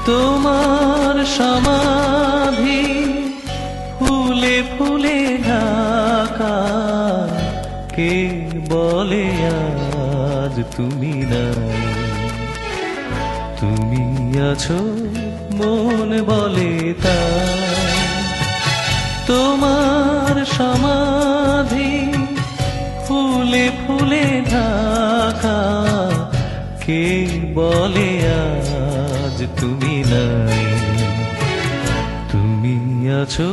তোমার সমাধি ফুলে ফুলে ঢাকা, কে বলে আজ তুমি নাই? তুমি আছো মন বলে তাই। তোমার সমাধি ফুলে ফুলে ঢাকা, কে বলে আজ তুমি নাই? তুমি আছো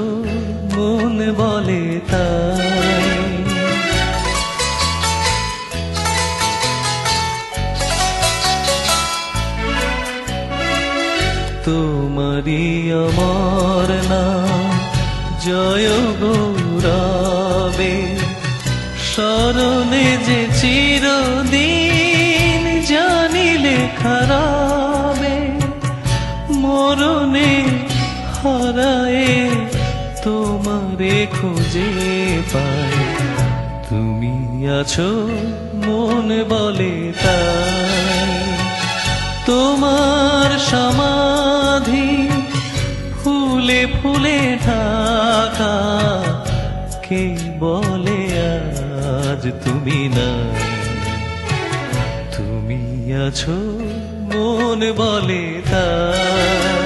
মন বলে তাই। তোমারি আমার নাম জয় গৌরবে, স্মরণে যে চিরদিন জানিলে খারাবে। মরণে হারায়ে তোমারে খুঁজে পাই, তুমি আছো মন বলে তাই। তোমার সমাধি ফুলে ফুলে ঢাকা, কে বলে আজ তুমি নাই? তুমি আছো মন বলে তাই।